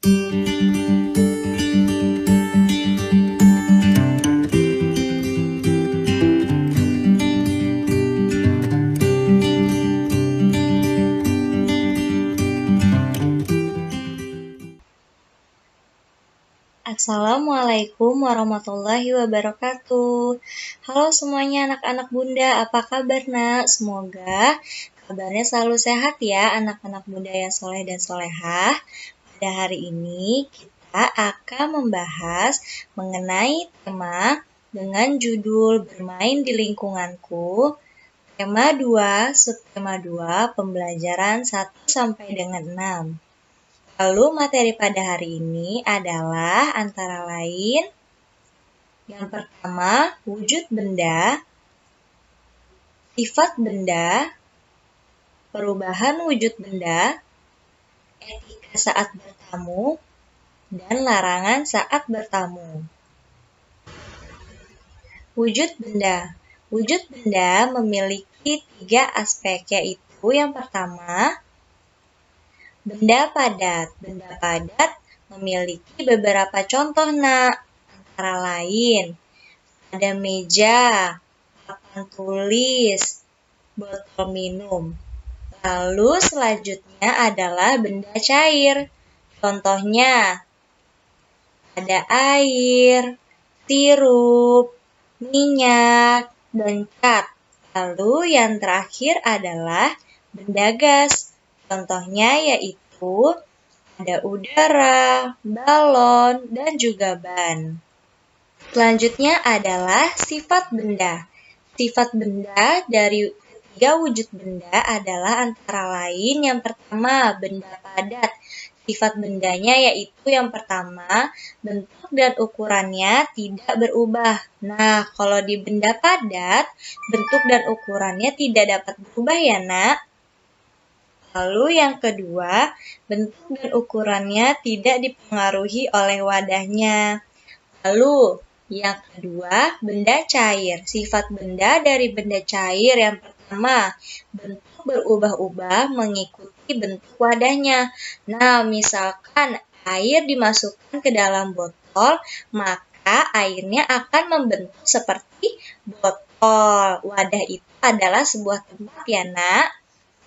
Assalamualaikum warahmatullahi wabarakatuh. Halo semuanya anak-anak bunda, apa kabar nak? Semoga kabarnya selalu sehat ya anak-anak bunda yang soleh dan solehah. Pada hari ini kita akan membahas mengenai tema dengan judul Bermain di Lingkunganku. Tema 2, subtema 2, pembelajaran 1 sampai dengan 6. Lalu materi pada hari ini adalah antara lain yang pertama, wujud benda, sifat benda, perubahan wujud benda, etika saat bertamu, dan larangan saat bertamu. Wujud benda. Wujud benda memiliki 3 aspek, yaitu yang pertama, benda padat. Benda padat memiliki beberapa contoh, nak. Antara lain, ada meja, papan tulis, botol minum. Lalu selanjutnya adalah benda cair. Contohnya, ada air, sirup, minyak, dan cat. Lalu yang terakhir adalah benda gas. Contohnya yaitu ada udara, balon, dan juga ban. Selanjutnya adalah sifat benda. Sifat benda dari 3 wujud benda adalah antara lain yang pertama, benda padat. Sifat bendanya yaitu yang pertama, bentuk dan ukurannya tidak berubah. Nah, kalau di benda padat, bentuk dan ukurannya tidak dapat berubah ya, nak. Lalu yang kedua, bentuk dan ukurannya tidak dipengaruhi oleh wadahnya. Lalu yang kedua, benda cair. Sifat benda dari benda cair yang pertama, bentuk berubah-ubah mengikuti bentuk wadahnya. Nah, misalkan air dimasukkan ke dalam botol, maka airnya akan membentuk seperti botol. Wadah itu adalah sebuah tempat ya, nak.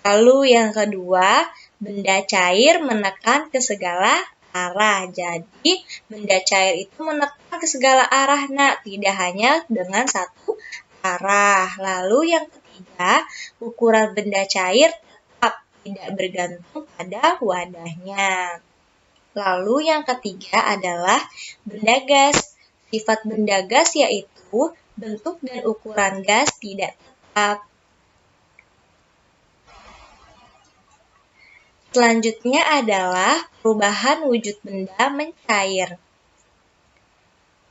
Lalu yang kedua, benda cair menekan ke segala arah. Jadi, benda cair itu menekan ke segala arah, nak, tidak hanya dengan satu arah. Lalu yang ketiga, ukuran benda cair tetap tidak bergantung pada wadahnya. Lalu yang ketiga adalah benda gas. Sifat benda gas yaitu bentuk dan ukuran gas tidak tetap. Selanjutnya adalah perubahan wujud benda mencair.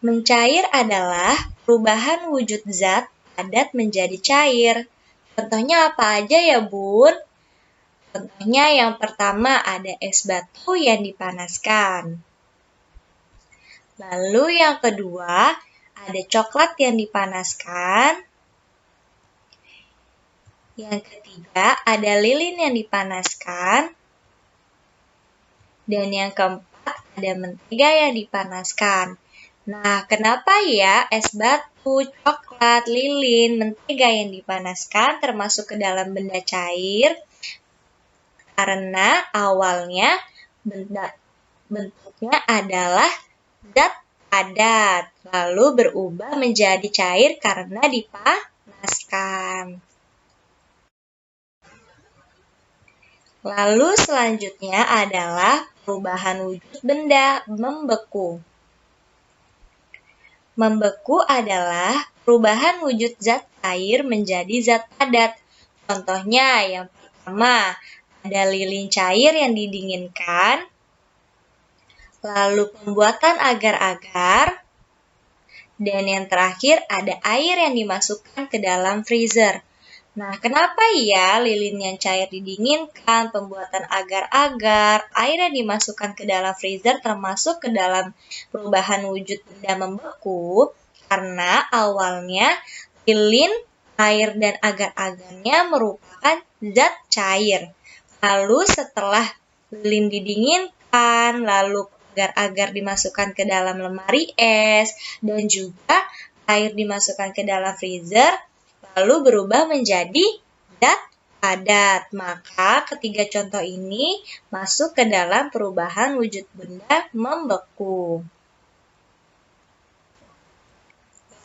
Mencair adalah perubahan wujud zat padat menjadi cair. Contohnya apa aja ya, Bun? Contohnya yang pertama ada es batu yang dipanaskan. Lalu yang kedua ada coklat yang dipanaskan. Yang ketiga ada lilin yang dipanaskan. Dan yang keempat, ada mentega yang dipanaskan. Nah, kenapa ya es batu, coklat, lilin, mentega yang dipanaskan termasuk ke dalam benda cair? Karena awalnya bentuknya adalah zat padat, lalu berubah menjadi cair karena dipanaskan. Lalu selanjutnya adalah perubahan wujud benda membeku. Membeku adalah perubahan wujud zat cair menjadi zat padat. Contohnya yang pertama, ada lilin cair yang didinginkan, lalu pembuatan agar-agar, dan yang terakhir ada air yang dimasukkan ke dalam freezer. Nah, kenapa ya lilin yang cair didinginkan, pembuatan agar-agar, air yang dimasukkan ke dalam freezer termasuk ke dalam perubahan wujud benda membeku? Karena awalnya lilin, air, dan agar-agarnya merupakan zat cair. Lalu setelah lilin didinginkan, lalu agar-agar dimasukkan ke dalam lemari es, dan juga air dimasukkan ke dalam freezer, lalu berubah menjadi zat padat. Maka ketiga contoh ini masuk ke dalam perubahan wujud benda membeku.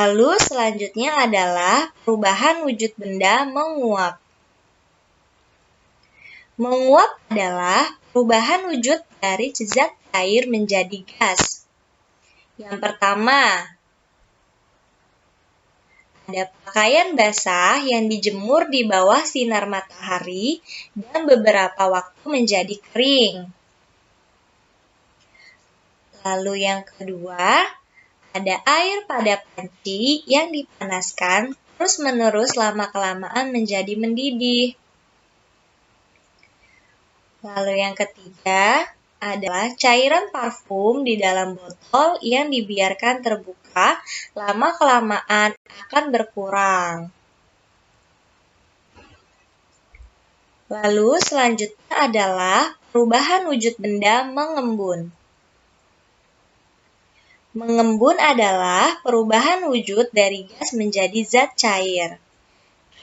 Lalu selanjutnya adalah perubahan wujud benda menguap. Menguap adalah perubahan wujud dari zat cair menjadi gas. Yang pertama, ada pakaian basah yang dijemur di bawah sinar matahari dan beberapa waktu menjadi kering. Lalu yang kedua, ada air pada panci yang dipanaskan terus-menerus lama-kelamaan menjadi mendidih. Lalu yang ketiga adalah cairan parfum di dalam botol yang dibiarkan terbuka lama-kelamaan akan berkurang. Lalu selanjutnya adalah perubahan wujud benda mengembun. Mengembun adalah perubahan wujud dari gas menjadi zat cair.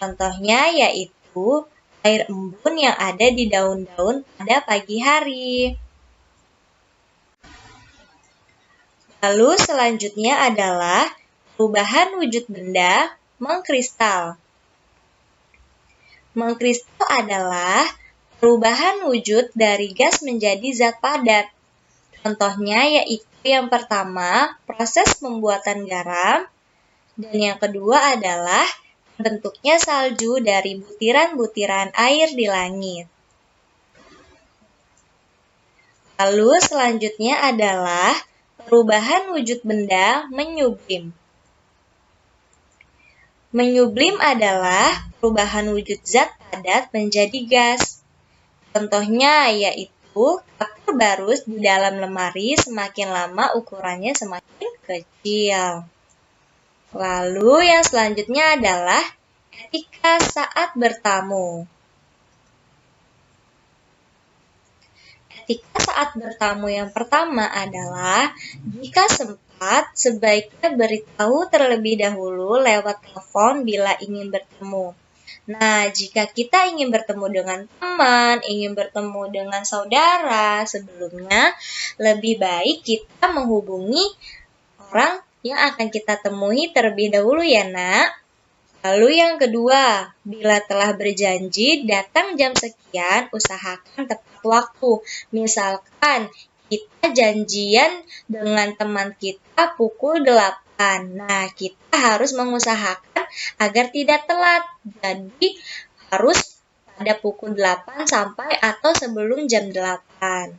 Contohnya yaitu air embun yang ada di daun-daun pada pagi hari. Lalu selanjutnya adalah perubahan wujud benda mengkristal. Mengkristal adalah perubahan wujud dari gas menjadi zat padat. Contohnya yaitu yang pertama, proses pembuatan garam, dan yang kedua adalah bentuknya salju dari butiran-butiran air di langit. Lalu selanjutnya adalah perubahan wujud benda menyublim. Menyublim adalah perubahan wujud zat padat menjadi gas. Contohnya yaitu kapur barus di dalam lemari semakin lama ukurannya semakin kecil. Lalu yang selanjutnya adalah etika saat bertamu. Etika saat bertamu yang pertama adalah jika sempat, sebaiknya beritahu terlebih dahulu lewat telepon bila ingin bertemu. Nah, jika kita ingin bertemu dengan teman, ingin bertemu dengan saudara sebelumnya, lebih baik kita menghubungi orang yang akan kita temui terlebih dahulu ya nak. Lalu yang kedua, bila telah berjanji datang jam sekian, usahakan tepat waktu. Misalkan kita janjian dengan teman kita pukul 8. Nah, kita harus mengusahakan agar tidak telat. Jadi harus pada pukul 8 sampai atau sebelum jam 8.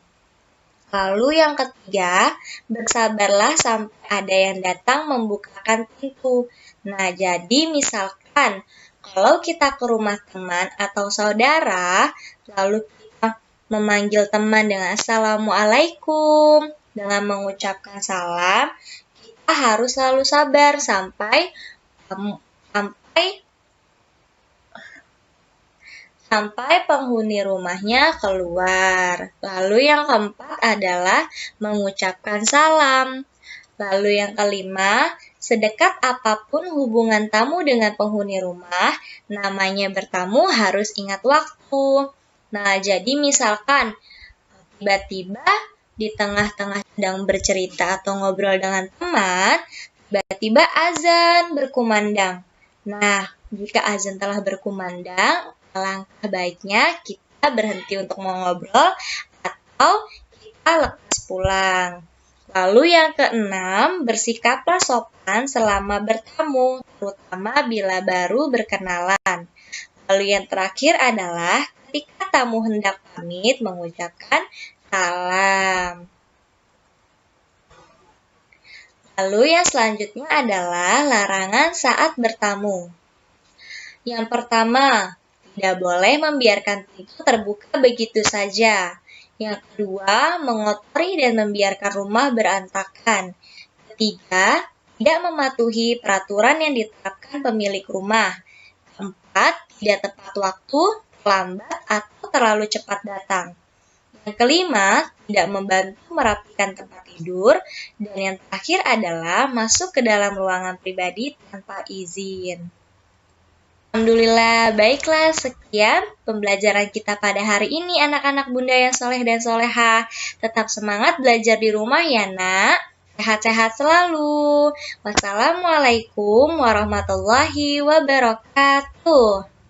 Lalu yang ketiga, bersabarlah sampai ada yang datang membukakan pintu. Nah, jadi misalkan kalau kita ke rumah teman atau saudara, lalu kita memanggil teman dengan Assalamualaikum, dengan mengucapkan salam, kita harus selalu sabar sampai penghuni rumahnya keluar. Lalu yang keempat adalah mengucapkan salam. Lalu yang kelima, sedekat apapun hubungan tamu dengan penghuni rumah, namanya bertamu harus ingat waktu. Nah, jadi misalkan tiba-tiba di tengah-tengah sedang bercerita atau ngobrol dengan teman, tiba-tiba azan berkumandang. Nah, jika azan telah berkumandang, alangkah baiknya kita berhenti untuk mengobrol atau kita lepas pulang. Lalu yang keenam, bersikaplah sopan selama bertamu, terutama bila baru berkenalan. Lalu yang terakhir adalah ketika tamu hendak pamit, mengucapkan salam. Lalu yang selanjutnya adalah larangan saat bertamu. Yang pertama, tidak boleh membiarkan pintu terbuka begitu saja. Yang kedua, mengotori dan membiarkan rumah berantakan. Ketiga, tidak mematuhi peraturan yang ditetapkan pemilik rumah. Keempat, tidak tepat waktu, terlambat, atau terlalu cepat datang. Yang kelima, tidak membantu merapikan tempat tidur. Dan yang terakhir adalah masuk ke dalam ruangan pribadi tanpa izin. Alhamdulillah, baiklah sekian pembelajaran kita pada hari ini anak-anak bunda yang soleh dan soleha. Tetap semangat belajar di rumah ya nak. Sehat-sehat selalu. Wassalamualaikum warahmatullahi wabarakatuh.